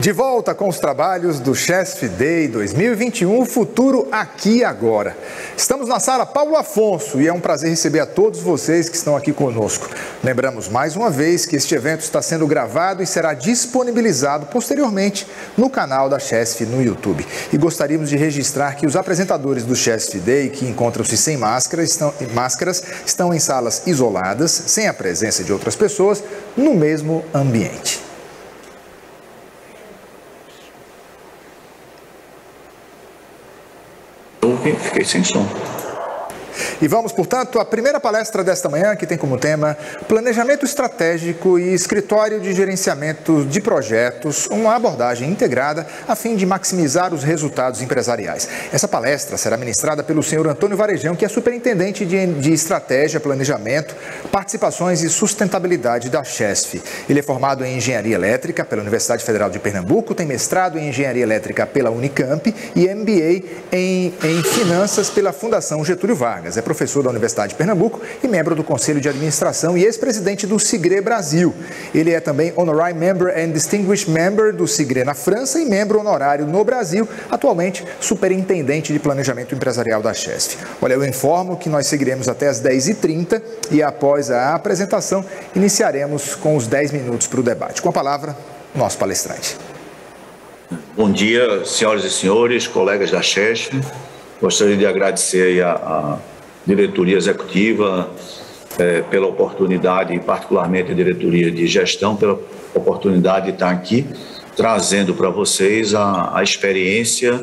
De volta com os trabalhos do Chesf Day 2021, futuro aqui e agora. Estamos na sala Paulo Afonso e é um prazer receber a todos vocês que estão aqui conosco. Lembramos mais uma vez que este evento está sendo gravado e será disponibilizado posteriormente no canal da Chesf no YouTube. E gostaríamos de registrar que os apresentadores do Chesf Day, que encontram-se sem máscaras, estão em salas isoladas, sem a presença de outras pessoas, no mesmo ambiente. Fiquei sem som. E vamos, portanto, à primeira palestra desta manhã, que tem como tema Planejamento Estratégico e Escritório de Gerenciamento de Projetos, uma abordagem integrada a fim de maximizar os resultados empresariais. Essa palestra será ministrada pelo senhor Antônio Varejão, que é superintendente de Estratégia, Planejamento, Participações e Sustentabilidade da Chesf. Ele é formado em Engenharia Elétrica pela Universidade Federal de Pernambuco, tem mestrado em Engenharia Elétrica pela Unicamp e MBA em Finanças pela Fundação Getúlio Vargas. É professor da Universidade de Pernambuco e membro do Conselho de Administração e ex-presidente do SIGRE Brasil. Ele é também Honorary Member and Distinguished Member do SIGRE na França e membro honorário no Brasil, atualmente superintendente de Planejamento Empresarial da Chesf. Olha, eu informo que nós seguiremos até as 10h30 e após a apresentação iniciaremos com os 10 minutos para o debate. Com a palavra, o nosso palestrante. Bom dia, senhoras e senhores, colegas da Chesf. Gostaria de agradecer a diretoria executiva pela oportunidade, e particularmente a diretoria de gestão, pela oportunidade de estar aqui trazendo para vocês a experiência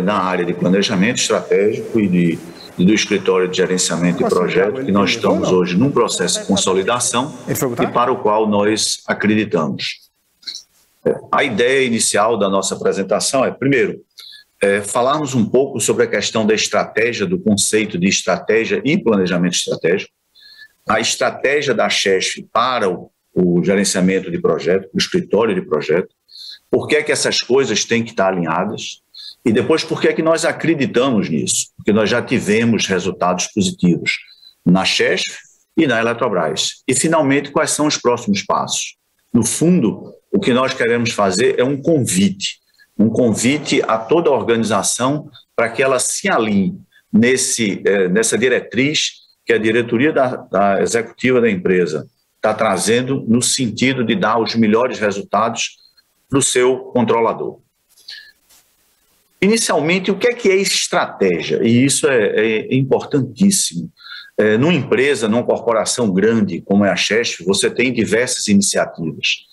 na área de planejamento estratégico e do escritório de gerenciamento de projeto, que nós estamos hoje num processo de consolidação e para o qual nós acreditamos. A ideia inicial da nossa apresentação é, primeiro, falarmos um pouco sobre a questão da estratégia, do conceito de estratégia e planejamento estratégico, a estratégia da Chesf para o gerenciamento de projeto, o escritório de projeto, por que é que essas coisas têm que estar alinhadas e depois por que é que nós acreditamos nisso, porque nós já tivemos resultados positivos na Chesf e na Eletrobras. E, finalmente, quais são os próximos passos? No fundo, o que nós queremos fazer é um convite a toda a organização para que ela se alinhe nessa diretriz que a diretoria da executiva da empresa está trazendo no sentido de dar os melhores resultados para o seu controlador. Inicialmente, o que é estratégia? E isso é importantíssimo. Numa empresa, numa corporação grande como é a Chesf, você tem diversas iniciativas.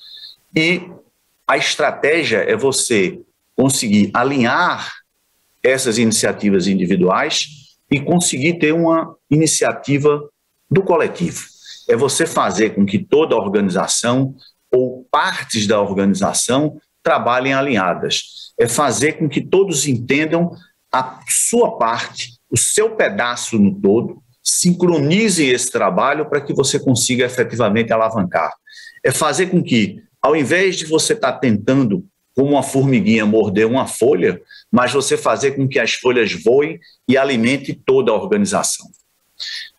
E a estratégia é você conseguir alinhar essas iniciativas individuais e conseguir ter uma iniciativa do coletivo. É você fazer com que toda a organização ou partes da organização trabalhem alinhadas. É fazer com que todos entendam a sua parte, o seu pedaço no todo, sincronizem esse trabalho para que você consiga efetivamente alavancar. É fazer com que, ao invés de você estar tentando como uma formiguinha morder uma folha, mas você fazer com que as folhas voem e alimente toda a organização.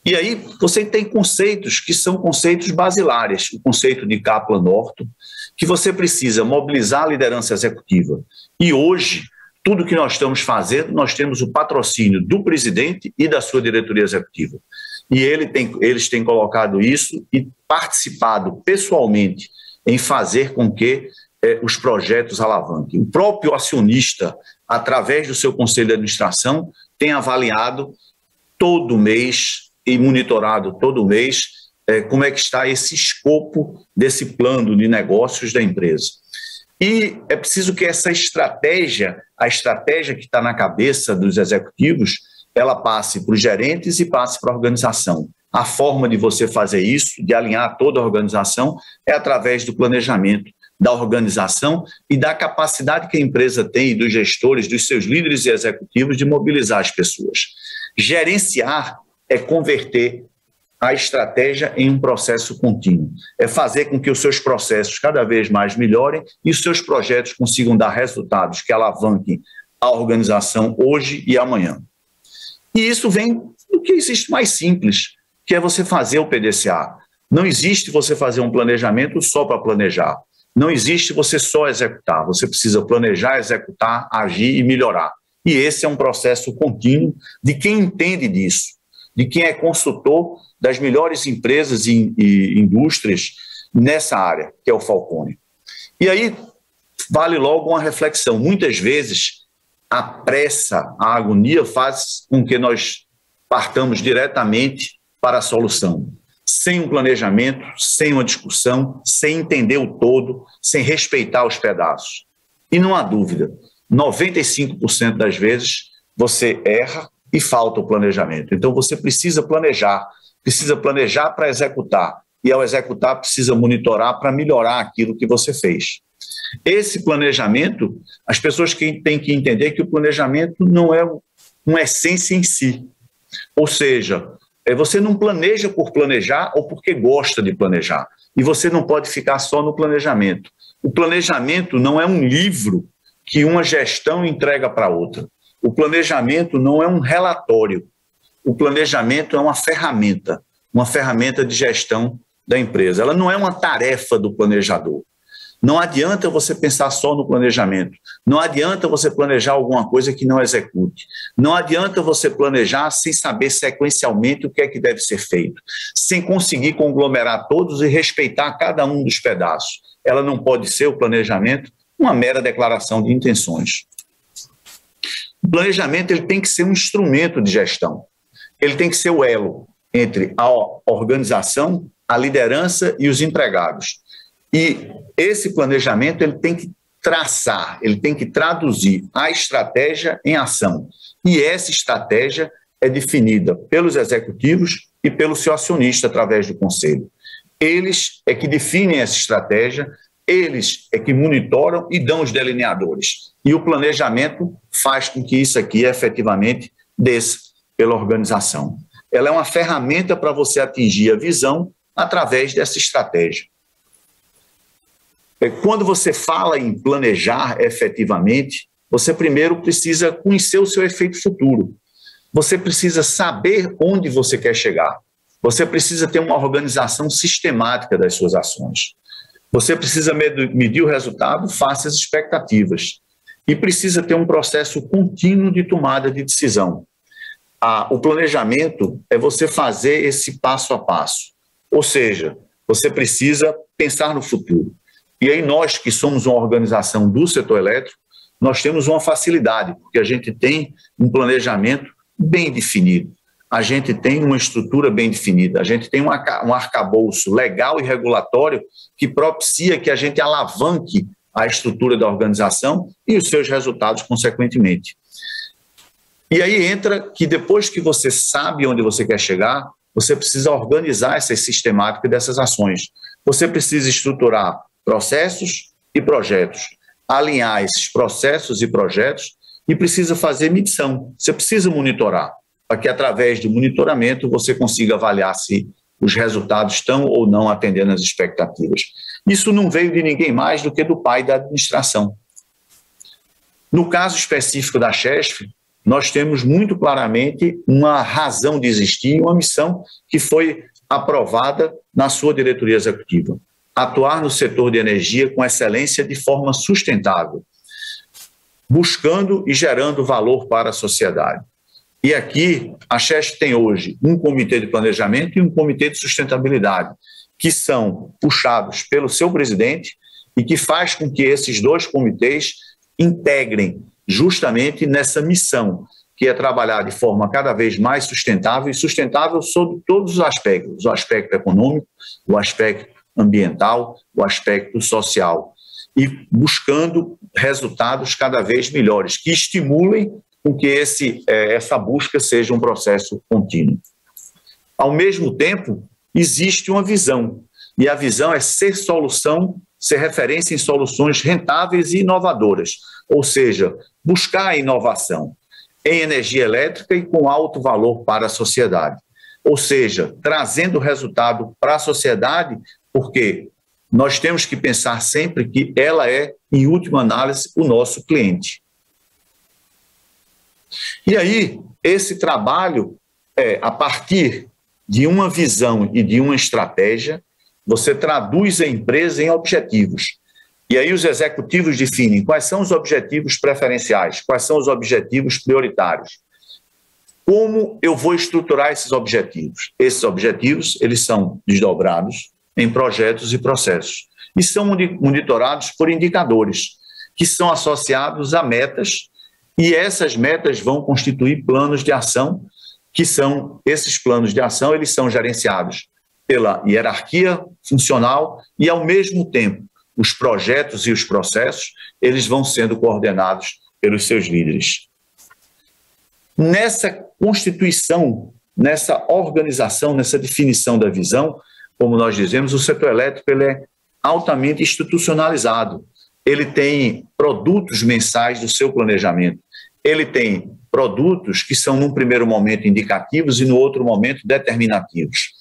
E aí você tem conceitos que são conceitos basilares, o conceito de Kaplan-Norton, que você precisa mobilizar a liderança executiva. E hoje, tudo que nós estamos fazendo, nós temos o patrocínio do presidente e da sua diretoria executiva. E eles têm colocado isso e participado pessoalmente em fazer com que os projetos alavanquem. O próprio acionista, através do seu conselho de administração, tem avaliado todo mês e monitorado todo mês como é que está esse escopo desse plano de negócios da empresa. E é preciso que essa estratégia, a estratégia que está na cabeça dos executivos, ela passe para os gerentes e passe para a organização. A forma de você fazer isso, de alinhar toda a organização, é através do planejamento da organização e da capacidade que a empresa tem, e dos gestores, dos seus líderes e executivos, de mobilizar as pessoas. Gerenciar é converter a estratégia em um processo contínuo. É fazer com que os seus processos cada vez mais melhorem e os seus projetos consigam dar resultados que alavanquem a organização hoje e amanhã. E isso vem do que existe mais simples, que é você fazer o PDCA. Não existe você fazer um planejamento só para planejar. Não existe você só executar, você precisa planejar, executar, agir e melhorar. E esse é um processo contínuo de quem entende disso, de quem é consultor das melhores empresas e indústrias nessa área, que é o Falconi. E aí vale logo uma reflexão. Muitas vezes a pressa, a agonia faz com que nós partamos diretamente para a solução, sem um planejamento, sem uma discussão, sem entender o todo, sem respeitar os pedaços. E não há dúvida, 95% das vezes você erra e falta o planejamento. Então você precisa planejar para executar, e ao executar precisa monitorar para melhorar aquilo que você fez. Esse planejamento, as pessoas têm que entender que o planejamento não é uma essência em si. Ou seja, você não planeja por planejar ou porque gosta de planejar. E você não pode ficar só no planejamento. O planejamento não é um livro que uma gestão entrega para outra. O planejamento não é um relatório. O planejamento é uma ferramenta de gestão da empresa. Ela não é uma tarefa do planejador. Não adianta você pensar só no planejamento. Não adianta você planejar alguma coisa que não execute. Não adianta você planejar sem saber sequencialmente o que é que deve ser feito, sem conseguir conglomerar todos e respeitar cada um dos pedaços. Ela não pode ser, o planejamento, uma mera declaração de intenções. O planejamento ele tem que ser um instrumento de gestão. Ele tem que ser o elo entre a organização, a liderança e os empregados. E esse planejamento ele tem que traçar, ele tem que traduzir a estratégia em ação. E essa estratégia é definida pelos executivos e pelo seu acionista através do conselho. Eles é que definem essa estratégia, eles é que monitoram e dão os delineadores. E o planejamento faz com que isso aqui efetivamente desça pela organização. Ela é uma ferramenta para você atingir a visão através dessa estratégia. Quando você fala em planejar efetivamente, você primeiro precisa conhecer o seu efeito futuro. Você precisa saber onde você quer chegar. Você precisa ter uma organização sistemática das suas ações. Você precisa medir o resultado face às expectativas. E precisa ter um processo contínuo de tomada de decisão. O planejamento é você fazer esse passo a passo. Ou seja, você precisa pensar no futuro. E aí nós, que somos uma organização do setor elétrico, nós temos uma facilidade, porque a gente tem um planejamento bem definido, a gente tem uma estrutura bem definida, a gente tem um arcabouço legal e regulatório que propicia que a gente alavanque a estrutura da organização e os seus resultados consequentemente. E aí entra que depois que você sabe onde você quer chegar, você precisa organizar essa sistemática dessas ações. Você precisa estruturar processos e projetos, alinhar esses processos e projetos e precisa fazer medição. Você precisa monitorar, para que através do monitoramento você consiga avaliar se os resultados estão ou não atendendo às expectativas. Isso não veio de ninguém mais do que do pai da administração. No caso específico da Chesf, nós temos muito claramente uma razão de existir, uma missão que foi aprovada na sua diretoria executiva. Atuar no setor de energia com excelência de forma sustentável, buscando e gerando valor para a sociedade. E aqui, a Chesf tem hoje um comitê de planejamento e um comitê de sustentabilidade, que são puxados pelo seu presidente e que faz com que esses dois comitês integrem justamente nessa missão, que é trabalhar de forma cada vez mais sustentável e sustentável sobre todos os aspectos, o aspecto econômico, o aspecto ambiental, o aspecto social, e buscando resultados cada vez melhores, que estimulem com que essa busca seja um processo contínuo. Ao mesmo tempo, existe uma visão, e a visão é ser referência em soluções rentáveis e inovadoras, ou seja, buscar a inovação em energia elétrica e com alto valor para a sociedade. Ou seja, trazendo resultado para a sociedade, porque nós temos que pensar sempre que ela é, em última análise, o nosso cliente. E aí, esse trabalho a partir de uma visão e de uma estratégia, você traduz a empresa em objetivos. E aí os executivos definem quais são os objetivos preferenciais, quais são os objetivos prioritários. Como eu vou estruturar esses objetivos? Esses objetivos, eles são desdobrados em projetos e processos e são monitorados por indicadores que são associados a metas, e essas metas vão constituir planos de ação, que são, esses planos de ação, eles são gerenciados pela hierarquia funcional e, ao mesmo tempo, os projetos e os processos, eles vão sendo coordenados pelos seus líderes. Nessa constituição, nessa organização, nessa definição da visão, como nós dizemos, o setor elétrico ele é altamente institucionalizado. Ele tem produtos mensais do seu planejamento. Ele tem produtos que são, num primeiro momento, indicativos e, no outro momento, determinativos.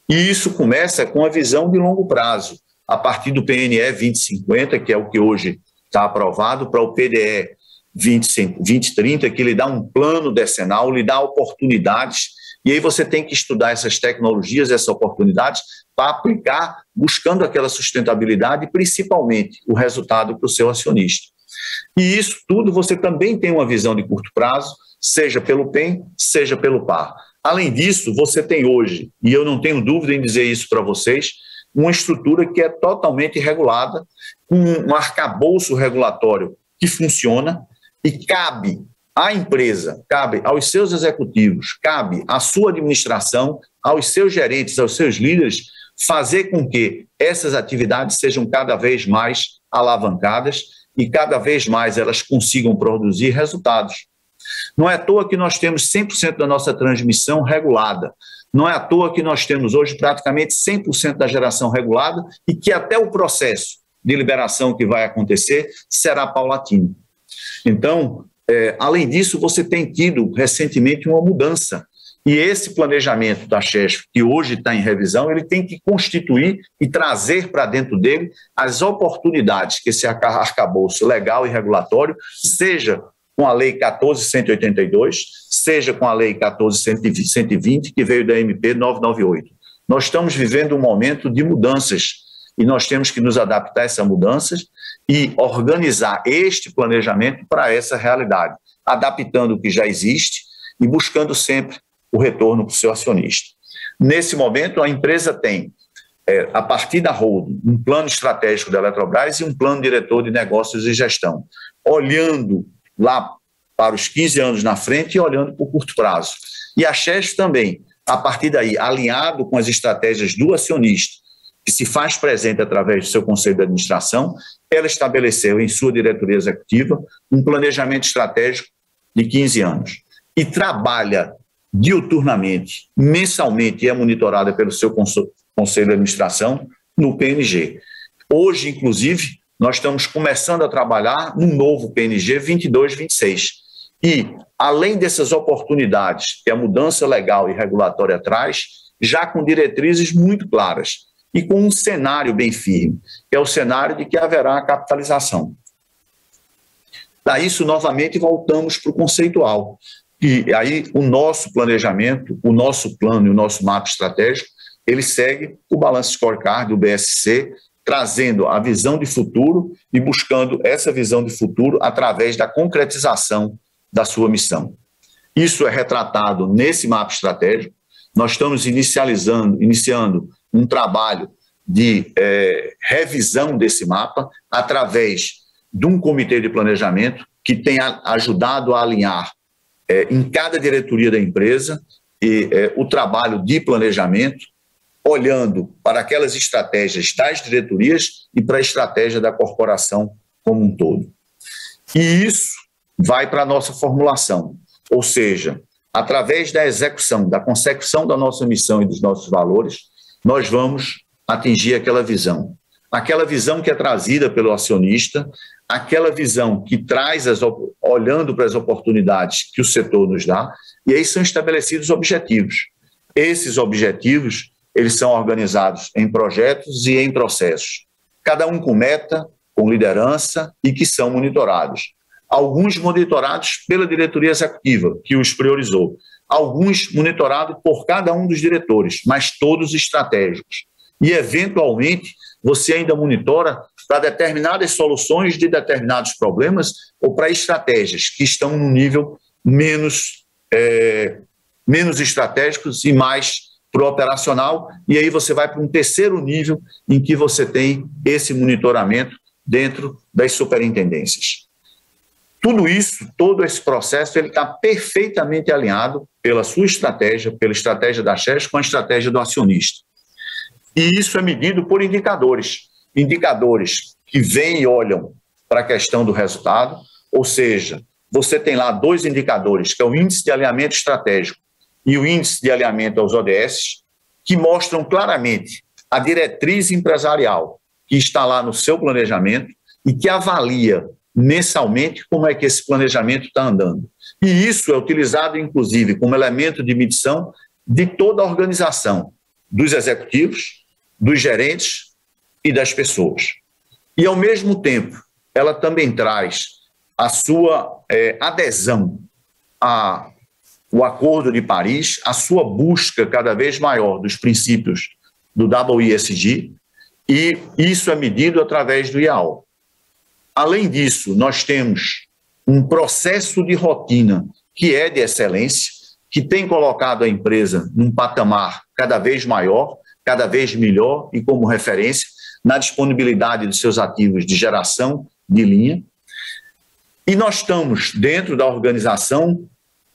E isso começa com a visão de longo prazo, a partir do PNE 2050, que é o que hoje está aprovado, para o PDE 2030, que lhe dá um plano decenal, lhe dá oportunidades, e aí você tem que estudar essas tecnologias, essas oportunidades, para aplicar, buscando aquela sustentabilidade e, principalmente, o resultado para o seu acionista. E isso tudo você também tem uma visão de curto prazo, seja pelo PEM, seja pelo PAR. Além disso, você tem hoje, e eu não tenho dúvida em dizer isso para vocês, uma estrutura que é totalmente regulada, com um arcabouço regulatório que funciona e cabe à empresa, cabe aos seus executivos, cabe à sua administração, aos seus gerentes, aos seus líderes, fazer com que essas atividades sejam cada vez mais alavancadas e cada vez mais elas consigam produzir resultados. Não é à toa que nós temos 100% da nossa transmissão regulada. Não é à toa que nós temos hoje praticamente 100% da geração regulada e que até o processo de liberação que vai acontecer será paulatino. Então, além disso, você tem tido recentemente uma mudança. E esse planejamento da CHESF, que hoje está em revisão, ele tem que constituir e trazer para dentro dele as oportunidades que esse arcabouço legal e regulatório, seja com a Lei 14.182, seja com a Lei 14.120, que veio da MP 998. Nós estamos vivendo um momento de mudanças e nós temos que nos adaptar a essas mudanças e organizar este planejamento para essa realidade, adaptando o que já existe e buscando sempre o retorno para o seu acionista. Nesse momento, a empresa tem, a partir da holding, um plano estratégico da Eletrobras e um plano diretor de negócios e gestão, olhando lá para os 15 anos na frente e olhando para o curto prazo. E a CHESF também, a partir daí, alinhado com as estratégias do acionista, que se faz presente através do seu conselho de administração, ela estabeleceu em sua diretoria executiva um planejamento estratégico de 15 anos e trabalha diuturnamente, mensalmente, e é monitorada pelo seu conselho de administração no PNG. Hoje, inclusive, nós estamos começando a trabalhar num novo PNG 22-26. E, além dessas oportunidades que a mudança legal e regulatória traz, já com diretrizes muito claras e com um cenário bem firme, que é o cenário de que haverá a capitalização. Para isso, novamente, voltamos para o conceitual. E aí o nosso planejamento, o nosso plano e o nosso mapa estratégico, ele segue o Balance Scorecard do BSC, trazendo a visão de futuro e buscando essa visão de futuro através da concretização da sua missão. Isso é retratado nesse mapa estratégico. Nós estamos iniciando um trabalho de revisão desse mapa através de um comitê de planejamento que tem ajudado a alinhar em cada diretoria da empresa o trabalho de planejamento, olhando para aquelas estratégias das diretorias e para a estratégia da corporação como um todo. E isso vai para a nossa formulação, ou seja, através da execução, da consecução da nossa missão e dos nossos valores, nós vamos atingir aquela visão que é trazida pelo acionista, aquela visão que traz, olhando para as oportunidades que o setor nos dá, e aí são estabelecidos objetivos. Esses objetivos, eles são organizados em projetos e em processos, cada um com meta, com liderança e que são monitorados. Alguns monitorados pela diretoria executiva, que os priorizou, alguns monitorados por cada um dos diretores, mas todos estratégicos. e, eventualmente, você ainda monitora para determinadas soluções de determinados problemas ou para estratégias que estão no nível menos estratégicos e mais para o operacional, e aí você vai para um terceiro nível em que você tem esse monitoramento dentro das superintendências. Tudo isso, todo esse processo, ele está perfeitamente alinhado pela sua estratégia, pela estratégia da Chesf com a estratégia do acionista. E isso é medido por indicadores que vêm e olham para a questão do resultado, ou seja, você tem lá 2 indicadores, que é o índice de alinhamento estratégico e o índice de alinhamento aos ODS, que mostram claramente a diretriz empresarial que está lá no seu planejamento e que avalia mensalmente como é que esse planejamento está andando. E isso é utilizado, inclusive, como elemento de medição de toda a organização, dos executivos, dos gerentes e das pessoas. E, ao mesmo tempo, ela também traz a sua adesão ao Acordo de Paris, a sua busca cada vez maior dos princípios do WESG, e isso é medido através do IAO. Além disso, nós temos um processo de rotina que é de excelência, que tem colocado a empresa num patamar cada vez maior, cada vez melhor e como referência na disponibilidade dos seus ativos de geração de linha. E nós estamos dentro da organização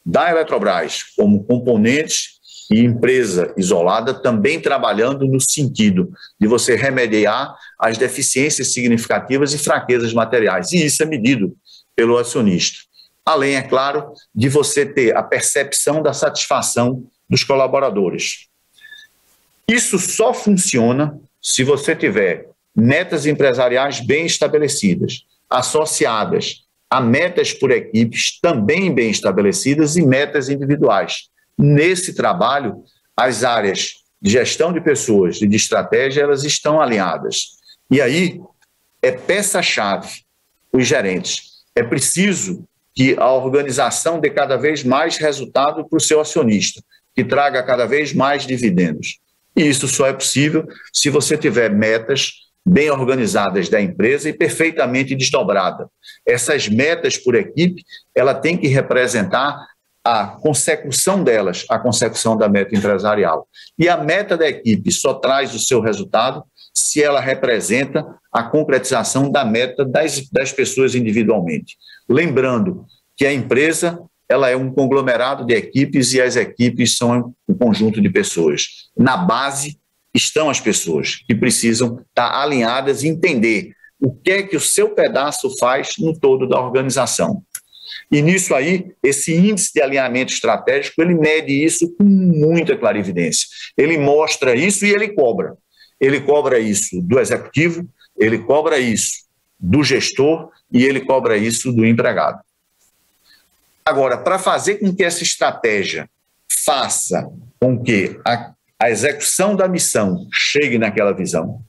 da Eletrobras como componentes e empresa isolada, também trabalhando no sentido de você remediar as deficiências significativas e fraquezas materiais. E isso é medido pelo acionista. Além, é claro, de você ter a percepção da satisfação dos colaboradores. Isso só funciona se você tiver metas empresariais bem estabelecidas, associadas a metas por equipes também bem estabelecidas e metas individuais. Nesse trabalho, as áreas de gestão de pessoas e de estratégia, elas estão alinhadas. E aí, é peça-chave os gerentes. É preciso que a organização dê cada vez mais resultado para o seu acionista, que traga cada vez mais dividendos. E isso só é possível se você tiver metas bem organizadas da empresa e perfeitamente desdobrada. Essas metas por equipe, ela tem que representar a consecução delas, a consecução da meta empresarial. E a meta da equipe só traz o seu resultado se ela representa a concretização da meta das pessoas individualmente. Lembrando que a empresa, ela é um conglomerado de equipes e as equipes são um conjunto de pessoas. Na base estão as pessoas que precisam estar alinhadas e entender o que é que o seu pedaço faz no todo da organização. E nisso aí, esse índice de alinhamento estratégico, ele mede isso com muita clarividência. Ele mostra isso e ele cobra. Ele cobra isso do executivo, ele cobra isso do gestor e ele cobra isso do empregado. Agora, para fazer com que essa estratégia faça com que a execução da missão chegue naquela visão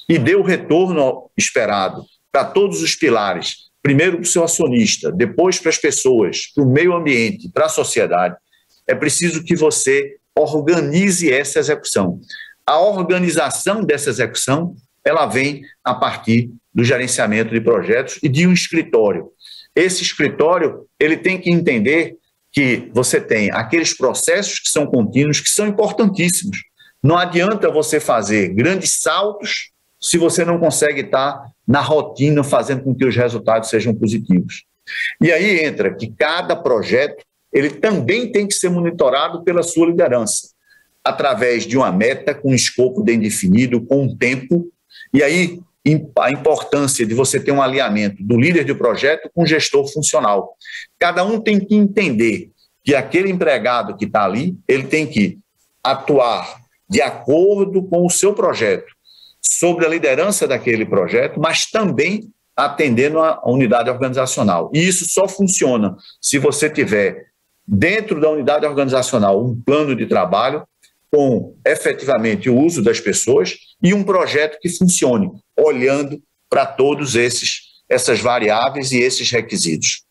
e dê o retorno esperado para todos os pilares, primeiro para o seu acionista, depois para as pessoas, para o meio ambiente, para a sociedade, é preciso que você organize essa execução. A organização dessa execução, ela vem a partir do gerenciamento de projetos e de um escritório. Esse escritório, ele tem que entender que você tem aqueles processos que são contínuos, que são importantíssimos. Não adianta você fazer grandes saltos se você não consegue estar na rotina fazendo com que os resultados sejam positivos. E aí entra que cada projeto, ele também tem que ser monitorado pela sua liderança, através de uma meta com um escopo bem definido, com um tempo, e aí a importância de você ter um alinhamento do líder de projeto com o gestor funcional. Cada um tem que entender que aquele empregado que está ali, ele tem que atuar de acordo com o seu projeto, sobre a liderança daquele projeto, mas também atendendo a unidade organizacional. E isso só funciona se você tiver, dentro da unidade organizacional, um plano de trabalho com efetivamente o uso das pessoas e um projeto que funcione, olhando para todos essas variáveis e esses requisitos.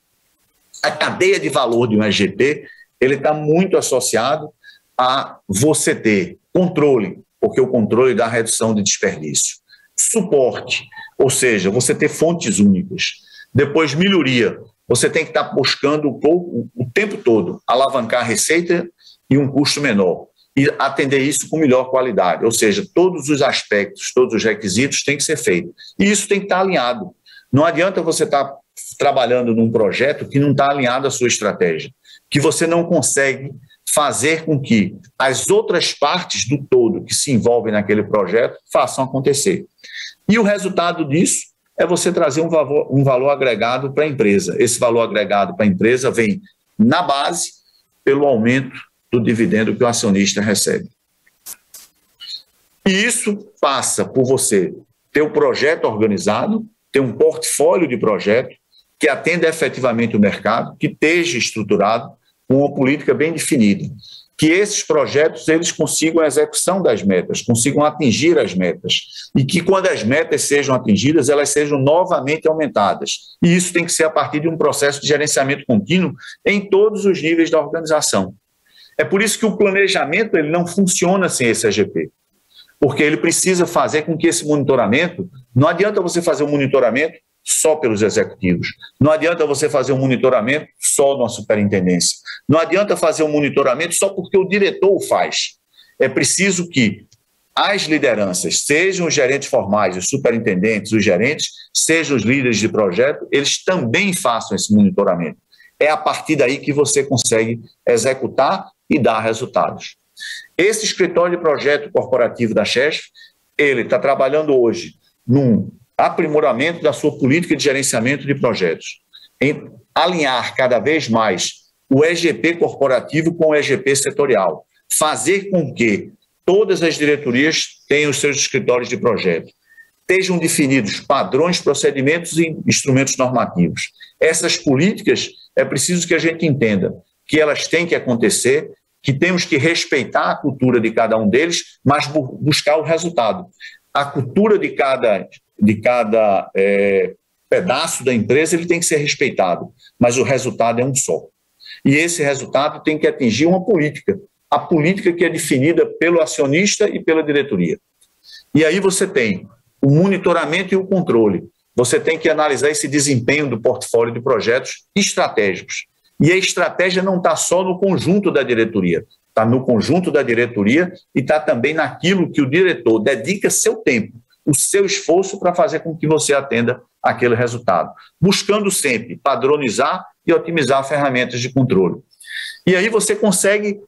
A cadeia de valor de um EGP, ele está muito associado a você ter controle porque o controle dá redução de desperdício. Suporte, ou seja, você ter fontes únicas. Depois, melhoria. Você tem que estar buscando o tempo todo alavancar a receita e um custo menor. E atender isso com melhor qualidade. Ou seja, todos os aspectos, todos os requisitos têm que ser feitos. E isso tem que estar alinhado. Não adianta você estar trabalhando num projeto que não está alinhado à sua estratégia, que você não consegue fazer com que as outras partes do todo que se envolvem naquele projeto façam acontecer. E o resultado disso é você trazer um valor agregado para a empresa. Esse valor agregado para a empresa vem na base pelo aumento do dividendo que o acionista recebe. E isso passa por você ter o projeto organizado, ter um portfólio de projeto que atenda efetivamente o mercado, que esteja estruturado, com uma política bem definida, que esses projetos eles consigam a execução das metas, consigam atingir as metas, e que quando as metas sejam atingidas, elas sejam novamente aumentadas. E isso tem que ser a partir de um processo de gerenciamento contínuo em todos os níveis da organização. É por isso que o planejamento ele não funciona sem esse EGP, porque ele precisa fazer com que esse monitoramento, não adianta você fazer um monitoramento só pelos executivos, não adianta você fazer um monitoramento só na superintendência, não adianta fazer um monitoramento só porque o diretor o faz. É preciso que as lideranças, sejam os gerentes formais, os superintendentes, os gerentes, sejam os líderes de projeto, eles também façam esse monitoramento. É a partir daí que você consegue executar e dar resultados. Esse escritório de projeto corporativo da Chesf, ele está trabalhando hoje num aprimoramento da sua política de gerenciamento de projetos, em alinhar cada vez mais o EGP corporativo com o EGP setorial, fazer com que todas as diretorias tenham os seus escritórios de projeto, estejam definidos padrões, procedimentos e instrumentos normativos. Essas políticas, é preciso que a gente entenda que elas têm que acontecer, que temos que respeitar a cultura de cada um deles, mas buscar o resultado. A cultura de cada pedaço da empresa ele tem que ser respeitado, mas o resultado é um só. E esse resultado tem que atingir uma política, a política que é definida pelo acionista e pela diretoria. E aí você tem o monitoramento e o controle. Você tem que analisar esse desempenho do portfólio de projetos estratégicos. E a estratégia não está só no conjunto da diretoria, está no conjunto da diretoria e está também naquilo que o diretor dedica seu tempo, o seu esforço para fazer com que você atenda aquele resultado, buscando sempre padronizar e otimizar ferramentas de controle. E aí você consegue,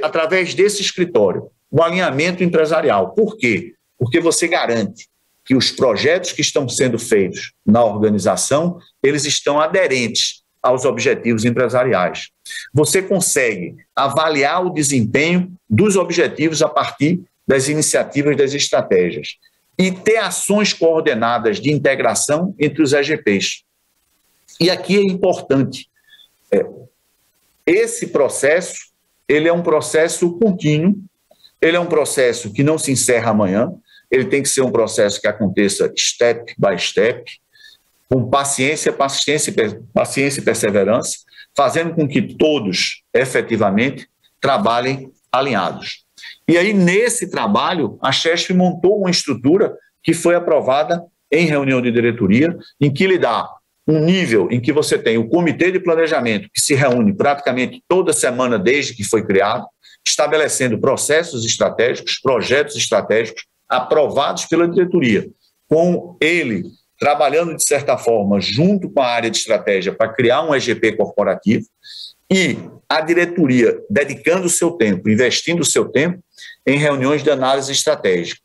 através desse escritório, um alinhamento empresarial. Por quê? Porque você garante que os projetos que estão sendo feitos na organização, eles estão aderentes aos objetivos empresariais. Você consegue avaliar o desempenho dos objetivos a partir das iniciativas das estratégias e ter ações coordenadas de integração entre os EGPs. E aqui é importante, esse processo, ele é um processo contínuo, ele é um processo que não se encerra amanhã, ele tem que ser um processo que aconteça step by step, com paciência, paciência e perseverança, fazendo com que todos, efetivamente, trabalhem alinhados. E aí, nesse trabalho, a Chesf montou uma estrutura que foi aprovada em reunião de diretoria, em que lhe dá um nível em que você tem o comitê de planejamento, que se reúne praticamente toda semana desde que foi criado, estabelecendo processos estratégicos, projetos estratégicos aprovados pela diretoria, com ele trabalhando, de certa forma, junto com a área de estratégia para criar um EGP corporativo e a diretoria dedicando o seu tempo, investindo o seu tempo em reuniões de análise estratégica,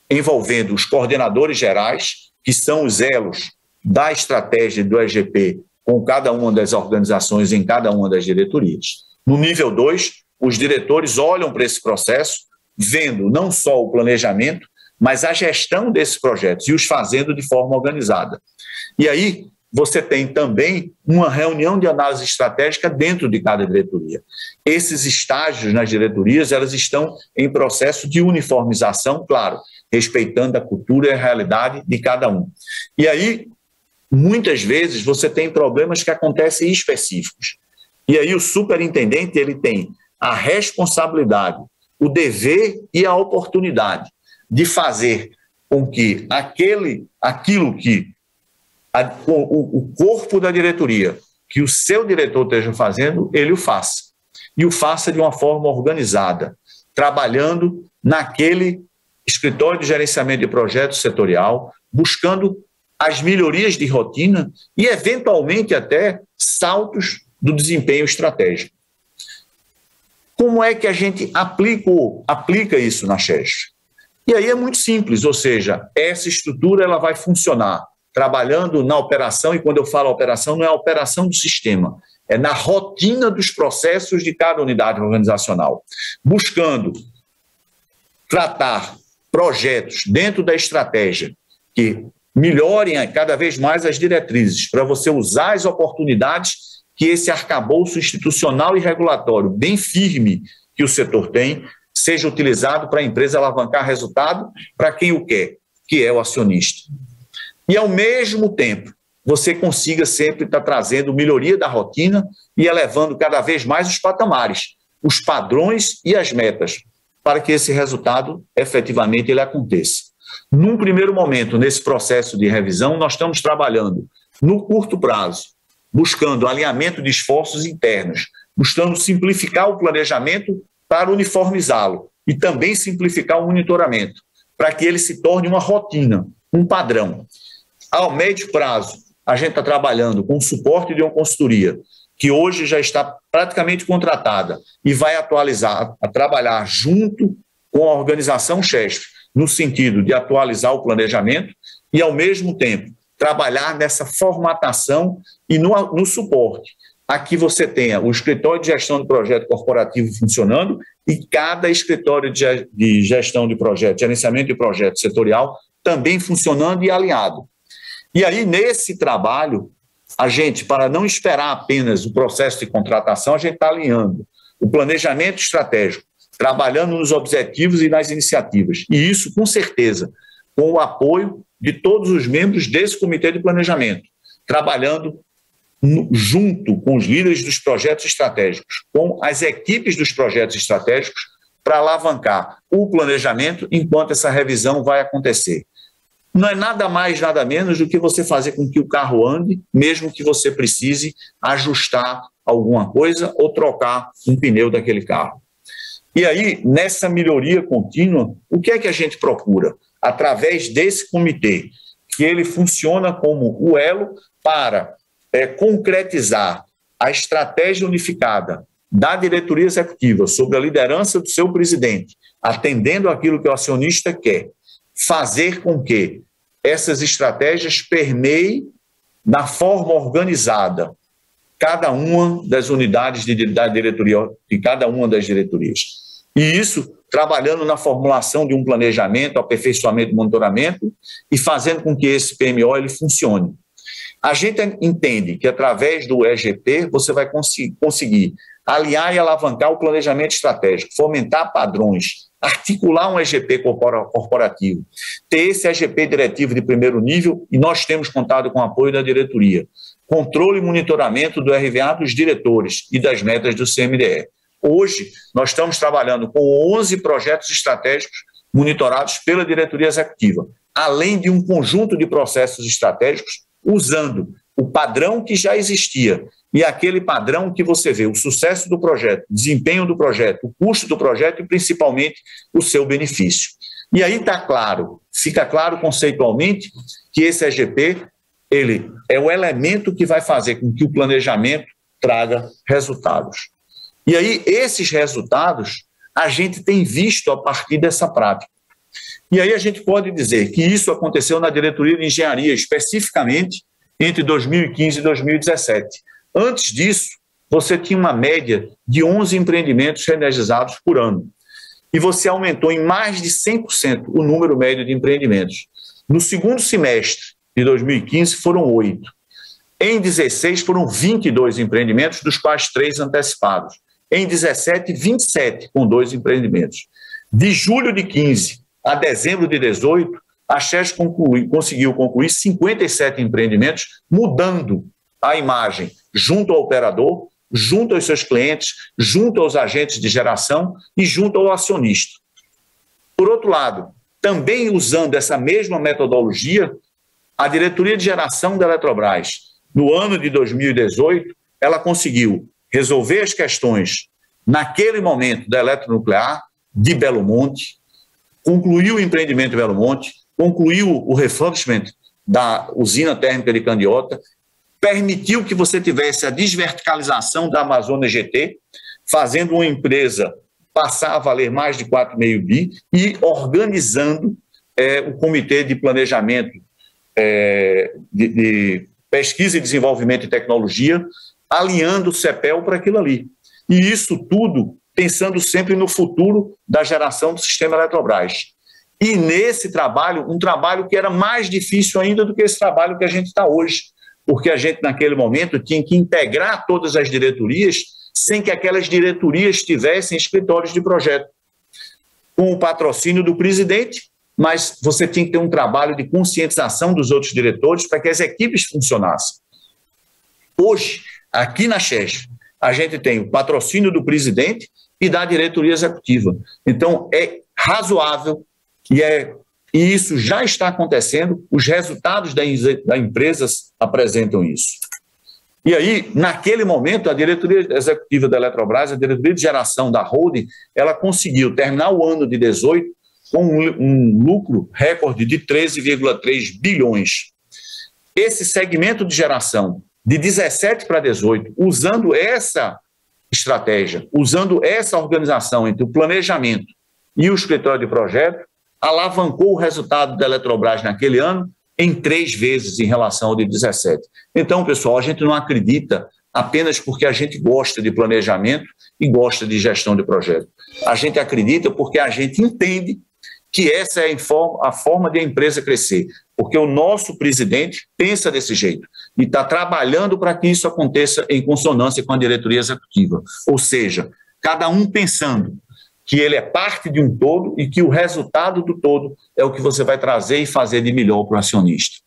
envolvendo os coordenadores gerais, que são os elos da estratégia do EGP com cada uma das organizações em cada uma das diretorias. No nível 2, os diretores olham para esse processo, vendo não só o planejamento, mas a gestão desses projetos e os fazendo de forma organizada. E aí você tem também uma reunião de análise estratégica dentro de cada diretoria. Esses estágios nas diretorias, elas estão em processo de uniformização, claro, respeitando a cultura e a realidade de cada um. E aí, muitas vezes, você tem problemas que acontecem específicos. E aí o superintendente ele tem a responsabilidade o dever e a oportunidade de fazer com que aquilo que o corpo da diretoria, que o seu diretor esteja fazendo, ele o faça. E o faça de uma forma organizada, trabalhando naquele escritório de gerenciamento de projetos setorial, buscando as melhorias de rotina e, eventualmente, até saltos do desempenho estratégico. Como é que a gente aplica isso na CHESF? E aí é muito simples, ou seja, essa estrutura ela vai funcionar trabalhando na operação, e quando eu falo operação, não é a operação do sistema, é na rotina dos processos de cada unidade organizacional, buscando tratar projetos dentro da estratégia que melhorem cada vez mais as diretrizes, para você usar as oportunidades que esse arcabouço institucional e regulatório bem firme que o setor tem, seja utilizado para a empresa alavancar resultado para quem o quer, que é o acionista. E, ao mesmo tempo, você consiga sempre estar trazendo melhoria da rotina e elevando cada vez mais os patamares, os padrões e as metas, para que esse resultado, efetivamente, ele aconteça. Num primeiro momento, nesse processo de revisão, nós estamos trabalhando no curto prazo, buscando alinhamento de esforços internos, buscando simplificar o planejamento para uniformizá-lo e também simplificar o monitoramento, para que ele se torne uma rotina, um padrão. Ao médio prazo, a gente está trabalhando com o suporte de uma consultoria, que hoje já está praticamente contratada e vai trabalhar junto com a organização CHESF, no sentido de atualizar o planejamento e, ao mesmo tempo, trabalhar nessa formatação e no suporte. Aqui você tenha o escritório de gestão de projeto corporativo funcionando e cada escritório de gestão de projeto, gerenciamento de projeto setorial, também funcionando e alinhado. E aí, nesse trabalho, a gente, para não esperar apenas o processo de contratação, a gente está alinhando o planejamento estratégico, trabalhando nos objetivos e nas iniciativas. E isso, com certeza, com o apoio de todos os membros desse comitê de planejamento, trabalhando junto com os líderes dos projetos estratégicos, com as equipes dos projetos estratégicos, para alavancar o planejamento enquanto essa revisão vai acontecer. Não é nada mais, nada menos do que você fazer com que o carro ande, mesmo que você precise ajustar alguma coisa ou trocar um pneu daquele carro. E aí, nessa melhoria contínua, o que é que a gente procura? Através desse comitê, que ele funciona como o elo para concretizar a estratégia unificada da diretoria executiva sobre a liderança do seu presidente, atendendo aquilo que o acionista quer, fazer com que essas estratégias permeiem na forma organizada cada uma das unidades da diretoria, de cada uma das diretorias. E isso trabalhando na formulação de um planejamento, aperfeiçoamento e monitoramento e fazendo com que esse PMO ele funcione. A gente entende que através do EGP você vai conseguir aliar e alavancar o planejamento estratégico, fomentar padrões, articular um EGP corporativo, ter esse EGP diretivo de primeiro nível, e nós temos contado com o apoio da diretoria, controle e monitoramento do RVA dos diretores e das metas do CMDE. Hoje, nós estamos trabalhando com 11 projetos estratégicos monitorados pela diretoria executiva, além de um conjunto de processos estratégicos usando o padrão que já existia e aquele padrão que você vê, o sucesso do projeto, o desempenho do projeto, o custo do projeto e, principalmente, o seu benefício. E aí está claro, fica claro conceitualmente que esse EGP ele é o elemento que vai fazer com que o planejamento traga resultados. E aí, esses resultados, a gente tem visto a partir dessa prática. E aí a gente pode dizer que isso aconteceu na diretoria de engenharia, especificamente entre 2015 e 2017. Antes disso, você tinha uma média de 11 empreendimentos reenergizados por ano. E você aumentou em mais de 100% o número médio de empreendimentos. No segundo semestre de 2015, foram 8. Em 2016, foram 22 empreendimentos, dos quais 3 antecipados. Em 2017, 27, com 2 empreendimentos. De julho de 15 a dezembro de 2018, a CHESF conseguiu concluir 57 empreendimentos, mudando a imagem junto ao operador junto aos seus clientes, junto aos agentes de geração e junto ao acionista. Por outro lado, também usando essa mesma metodologia, a diretoria de geração da Eletrobras, no ano de 2018, ela conseguiu resolver as questões, naquele momento, da eletronuclear de Belo Monte, concluiu o empreendimento de Belo Monte, concluiu o refurbishment da usina térmica de Candiota, permitiu que você tivesse a desverticalização da Amazônia GT, fazendo uma empresa passar a valer mais de 4,5 bi e organizando o Comitê de Planejamento de Pesquisa e Desenvolvimento e Tecnologia, alinhando o CEPEL para aquilo ali. E isso tudo pensando sempre no futuro da geração do sistema Eletrobras. E nesse trabalho, um trabalho que era mais difícil ainda do que esse trabalho que a gente está hoje, porque a gente, naquele momento, tinha que integrar todas as diretorias sem que aquelas diretorias tivessem escritórios de projeto, com o patrocínio do presidente, mas você tinha que ter um trabalho de conscientização dos outros diretores para que as equipes funcionassem. Hoje, aqui na CHESF, a gente tem o patrocínio do presidente e da diretoria executiva. Então, é razoável e isso já está acontecendo, os resultados da empresa apresentam isso. E aí, naquele momento, a diretoria executiva da Eletrobras, a diretoria de geração da holding, ela conseguiu terminar o ano de 2018 com um lucro recorde de 13,3 bilhões. Esse segmento de geração, de 17 para 18, usando essa estratégia, usando essa organização entre o planejamento e o escritório de projeto, alavancou o resultado da Eletrobras naquele ano em 3 vezes em relação ao de 17. Então, pessoal, a gente não acredita apenas porque a gente gosta de planejamento e gosta de gestão de projeto. A gente acredita porque a gente entende que essa é a forma de a empresa crescer, porque o nosso presidente pensa desse jeito e está trabalhando para que isso aconteça em consonância com a diretoria executiva. Ou seja, cada um pensando que ele é parte de um todo e que o resultado do todo é o que você vai trazer e fazer de melhor para o acionista.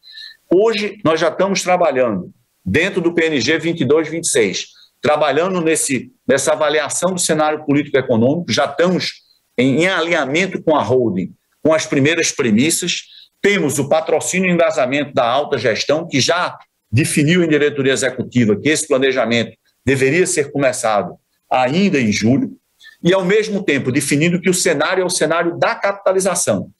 Hoje, nós já estamos trabalhando dentro do PNG 22-26, trabalhando nessa avaliação do cenário político-econômico, já estamos em alinhamento com a holding, com as primeiras premissas, temos o patrocínio e engasamento da alta gestão, que já definiu em diretoria executiva que esse planejamento deveria ser começado ainda em julho, e, ao mesmo tempo, definindo que o cenário é o cenário da capitalização.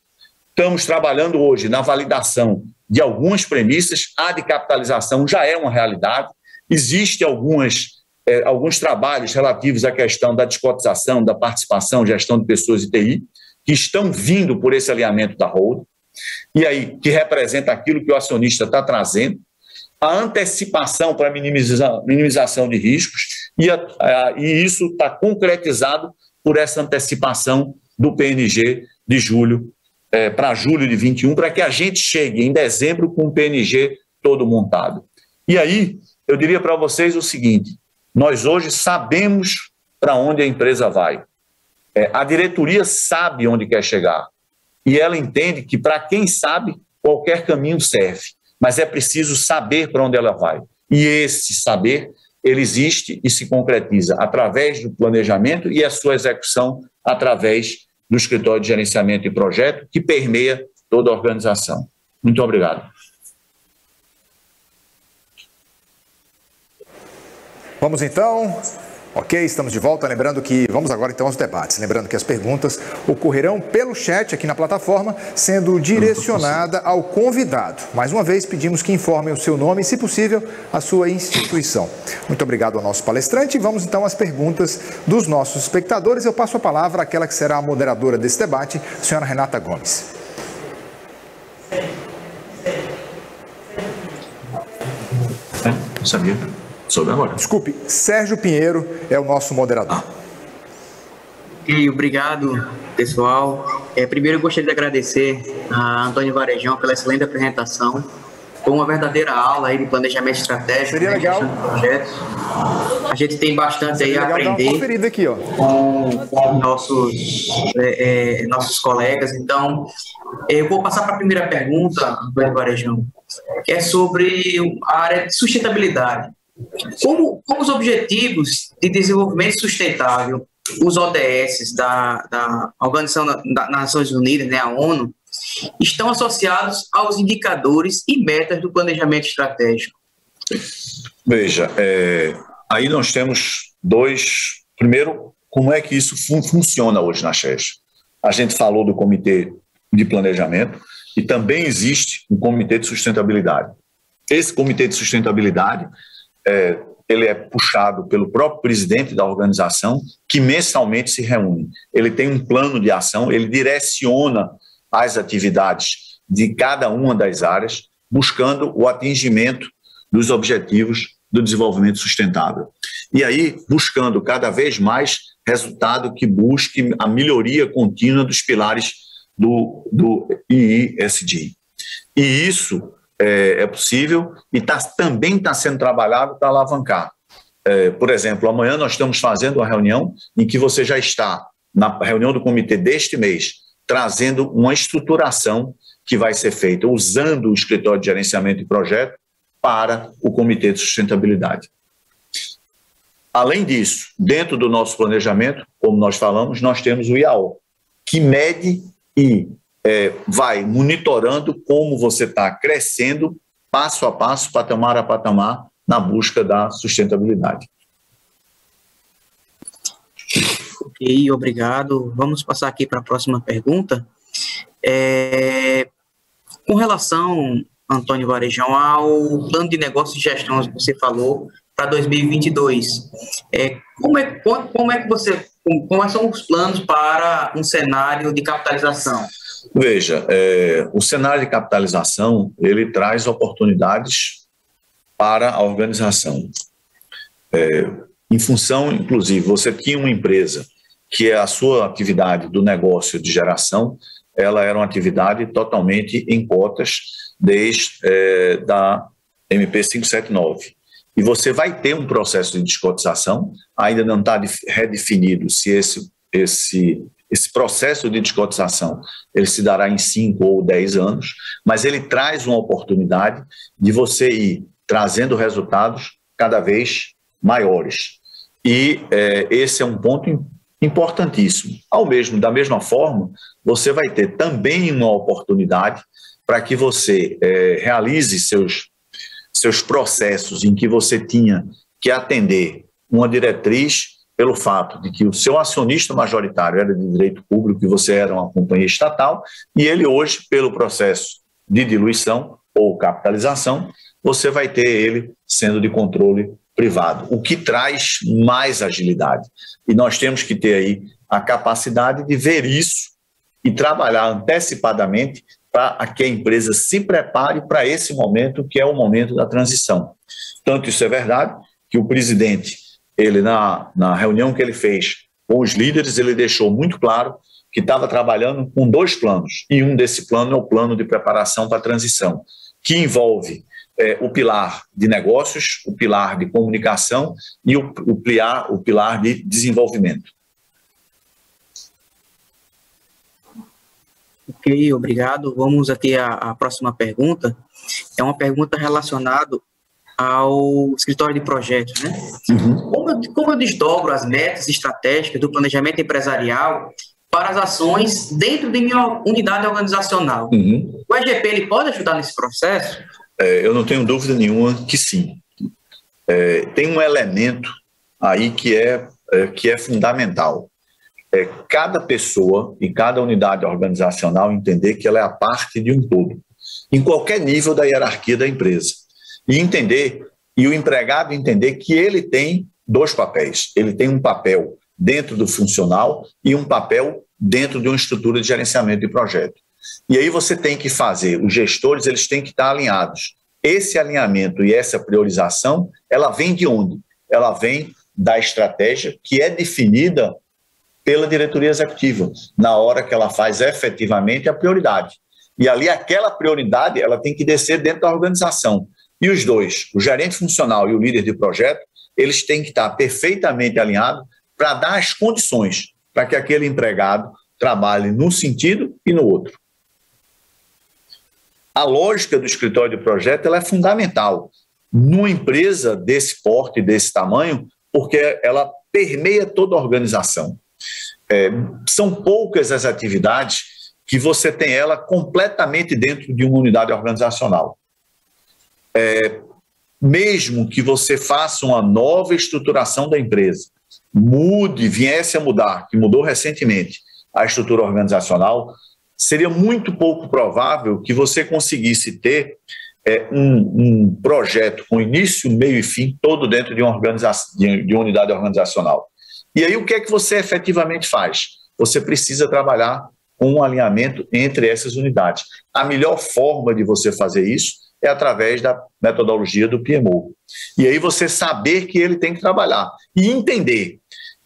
Estamos trabalhando hoje na validação de algumas premissas, a de capitalização já é uma realidade, existem alguns trabalhos relativos à questão da descotização, da participação, gestão de pessoas e TI, que estão vindo por esse alinhamento da holding, e aí que representa aquilo que o acionista está trazendo, a antecipação para minimização de riscos, e isso está concretizado por essa antecipação do PNG de julho para julho de 21, para que a gente chegue em dezembro com o PNG todo montado. E aí, eu diria para vocês o seguinte, nós hoje sabemos para onde a empresa vai. A diretoria sabe onde quer chegar, e ela entende que para quem sabe, qualquer caminho serve, mas é preciso saber para onde ela vai. E esse saber, ele existe e se concretiza através do planejamento e a sua execução através do escritório de gerenciamento e projeto, que permeia toda a organização. Muito obrigado. Vamos então... Ok, estamos de volta. Lembrando que vamos agora então aos debates. Lembrando que as perguntas ocorrerão pelo chat aqui na plataforma, sendo direcionada ao convidado. Mais uma vez, pedimos que informem o seu nome e, se possível, a sua instituição. Muito obrigado ao nosso palestrante. Vamos então às perguntas dos nossos espectadores. Eu passo a palavra àquela que será a moderadora desse debate, a senhora Renata Gomes. Não sabia. Soube agora. Desculpe, Sérgio Pinheiro é o nosso moderador. Ok, obrigado, pessoal. Primeiro, eu gostaria de agradecer a Antônio Varejão pela excelente apresentação. Foi uma verdadeira aula aí de planejamento estratégico. Seria legal. De projetos. A gente tem bastante aí a aprender aqui, ó, com nossos colegas. Então, eu vou passar para a primeira pergunta, Antônio Varejão, que é sobre a área de sustentabilidade. Como os Objetivos de Desenvolvimento Sustentável, os ODS da Organização das Nações Unidas, né, a ONU, estão associados aos indicadores e metas do planejamento estratégico? Veja, aí nós temos dois. Primeiro, como é que isso funciona hoje na CHESF? A gente falou do Comitê de Planejamento e também existe um Comitê de Sustentabilidade. Esse Comitê de Sustentabilidade, ele é puxado pelo próprio presidente da organização, que mensalmente se reúne. Ele tem um plano de ação, ele direciona as atividades de cada uma das áreas, buscando o atingimento dos objetivos do desenvolvimento sustentável. E aí, buscando cada vez mais resultado que busque a melhoria contínua dos pilares do ESG. E isso é possível e também está sendo trabalhado para alavancar. Por exemplo, amanhã nós estamos fazendo uma reunião em que você já está, na reunião do comitê deste mês, trazendo uma estruturação que vai ser feita usando o escritório de gerenciamento de projeto para o Comitê de Sustentabilidade. Além disso, dentro do nosso planejamento, como nós falamos, nós temos o IAO, que mede e vai monitorando como você está crescendo passo a passo, patamar a patamar, na busca da sustentabilidade. Ok, obrigado. Vamos passar aqui para a próxima pergunta. Com relação, Antônio Varejão, ao plano de negócios e gestão que você falou para 2022, quais são os planos para um cenário de capitalização? Veja, o cenário de capitalização, ele traz oportunidades para a organização. Em função, inclusive, você tinha uma empresa que a sua atividade do negócio de geração, ela era uma atividade totalmente em cotas desde da MP 579. E você vai ter um processo de descotização, ainda não está redefinido se esse processo de descotização ele se dará em 5 ou 10 anos, mas ele traz uma oportunidade de você ir trazendo resultados cada vez maiores. E esse é um ponto importantíssimo. Da mesma forma, você vai ter também uma oportunidade para que você realize seus processos em que você tinha que atender uma diretriz pelo fato de que o seu acionista majoritário era de direito público e você era uma companhia estatal, e ele hoje, pelo processo de diluição ou capitalização, você vai ter ele sendo de controle privado, o que traz mais agilidade. E nós temos que ter aí a capacidade de ver isso e trabalhar antecipadamente para que a empresa se prepare para esse momento, que é o momento da transição. Tanto isso é verdade, que o presidente, ele na reunião que ele fez com os líderes, ele deixou muito claro que estava trabalhando com 2 planos, e um desse plano é o plano de preparação para a transição, que envolve o pilar de negócios, o pilar de comunicação e o pilar de desenvolvimento. Ok, obrigado. Vamos aqui à próxima pergunta. É uma pergunta relacionada ao escritório de projetos, né? Uhum. Como eu desdobro as metas estratégicas do planejamento empresarial para as ações dentro de minha unidade organizacional? Uhum. O EGP ele pode ajudar nesse processo? Eu não tenho dúvida nenhuma que sim. Tem um elemento aí que é fundamental. Cada pessoa e cada unidade organizacional entender que ela é a parte de um todo, em qualquer nível da hierarquia da empresa. E o empregado entender que ele tem 2 papéis. Ele tem um papel dentro do funcional e um papel dentro de uma estrutura de gerenciamento de projeto. E aí você tem que fazer, os gestores eles têm que estar alinhados. Esse alinhamento e essa priorização, ela vem de onde? Ela vem da estratégia que é definida pela diretoria executiva, na hora que ela faz efetivamente a prioridade. E ali aquela prioridade ela tem que descer dentro da organização. E os 2, o gerente funcional e o líder de projeto, eles têm que estar perfeitamente alinhados para dar as condições para que aquele empregado trabalhe num sentido e no outro. A lógica do escritório de projeto ela é fundamental. numa empresa desse porte, desse tamanho, porque ela permeia toda a organização. São poucas as atividades que você tem ela completamente dentro de uma unidade organizacional. Mesmo que você faça uma nova estruturação da empresa, viesse a mudar, que mudou recentemente a estrutura organizacional, seria muito pouco provável que você conseguisse ter um projeto com início, meio e fim, todo dentro de uma unidade organizacional. E aí o que é que você efetivamente faz? Você precisa trabalhar com um alinhamento entre essas unidades. A melhor forma de você fazer isso é através da metodologia do PMO. E aí você saber que ele tem que trabalhar e entender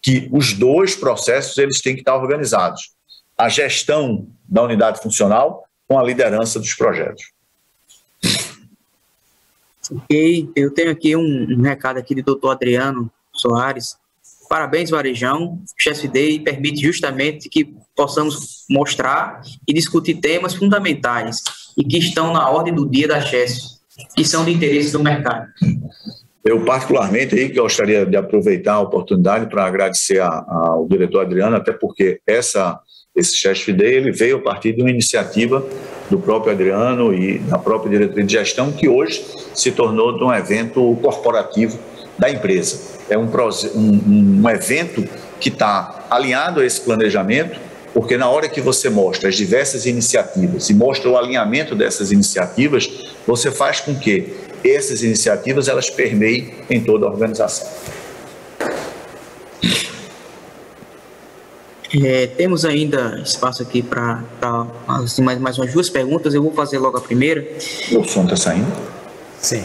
que os dois processos eles têm que estar organizados. A gestão da unidade funcional com a liderança dos projetos. Ok, eu tenho aqui um recado aqui do Dr. Adriano Soares. Parabéns, Varejão. O Chess Day permite justamente que possamos mostrar e discutir temas fundamentais e que estão na ordem do dia da Chess, que são de interesse do mercado. Eu, particularmente, aí, gostaria de aproveitar a oportunidade para agradecer ao diretor Adriano, até porque esse Chess Day ele veio a partir de uma iniciativa do próprio Adriano e da própria diretoria de gestão, que hoje se tornou de um evento corporativo da empresa. É um evento que está alinhado a esse planejamento, porque na hora que você mostra as diversas iniciativas e mostra o alinhamento dessas iniciativas, você faz com que essas iniciativas elas permeiem em toda a organização. Temos ainda espaço aqui para mais umas duas perguntas. Eu vou fazer logo a primeira. O som está saindo? Sim.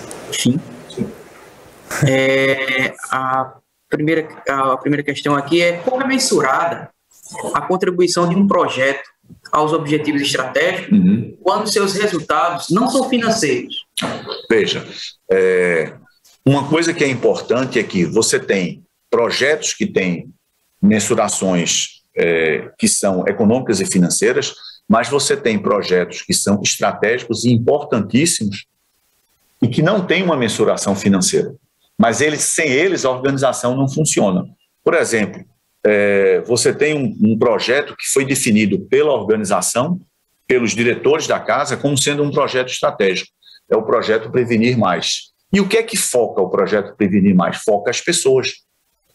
A primeira questão aqui é: como é mensurada a contribuição de um projeto aos objetivos estratégicos quando seus resultados não são financeiros? Veja, uma coisa que é importante é que você tem projetos que têm mensurações que são econômicas e financeiras, mas você tem projetos que são estratégicos e importantíssimos e que não têm uma mensuração financeira. Mas sem eles a organização não funciona. Por exemplo, você tem um projeto que foi definido pela organização, pelos diretores da casa, como sendo um projeto estratégico. É o projeto Prevenir Mais. E o que é que foca o projeto Prevenir Mais? Foca as pessoas.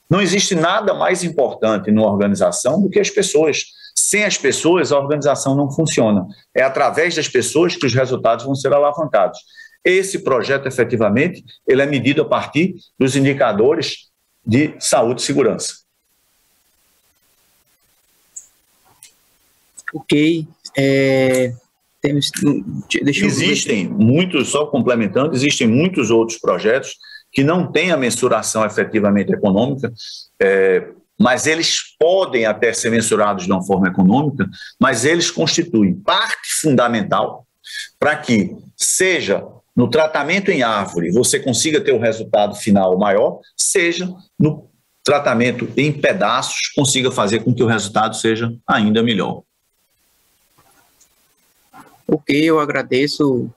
Não existe nada mais importante numa organização do que as pessoas. Sem as pessoas, a organização não funciona. É através das pessoas que os resultados vão ser alavancados. Esse projeto, efetivamente, ele é medido a partir dos indicadores de saúde e segurança. Ok. Existem muitos, só complementando, existem muitos outros projetos que não têm a mensuração efetivamente econômica, mas eles podem até ser mensurados de uma forma econômica, mas eles constituem parte fundamental para que, seja no tratamento em árvore, você consiga ter o resultado final maior, seja no tratamento em pedaços, consiga fazer com que o resultado seja ainda melhor. Ok, eu agradeço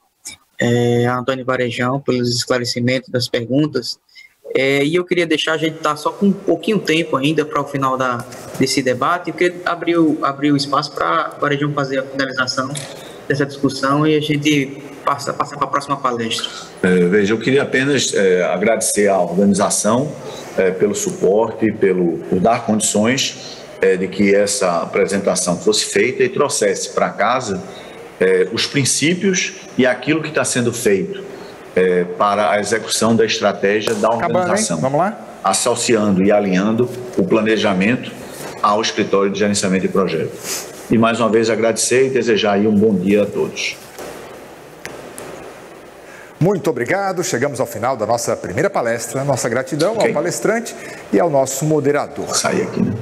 a Antônio Varejão pelos esclarecimentos das perguntas. E eu queria deixar, a gente está só com um pouquinho tempo ainda para o final desse debate. Eu queria abrir o espaço para o Varejão fazer a finalização dessa discussão e a gente passar para a próxima palestra. Veja, eu queria apenas agradecer à organização pelo suporte, por dar condições de que essa apresentação fosse feita e trouxesse para casa os princípios e aquilo que está sendo feito para a execução da estratégia da organização. Vamos lá? Associando e alinhando o planejamento ao escritório de gerenciamento de projetos. E mais uma vez agradecer e desejar aí um bom dia a todos. Muito obrigado. Chegamos ao final da nossa primeira palestra. Nossa gratidão ao palestrante e ao nosso moderador. Vou sair aqui, né?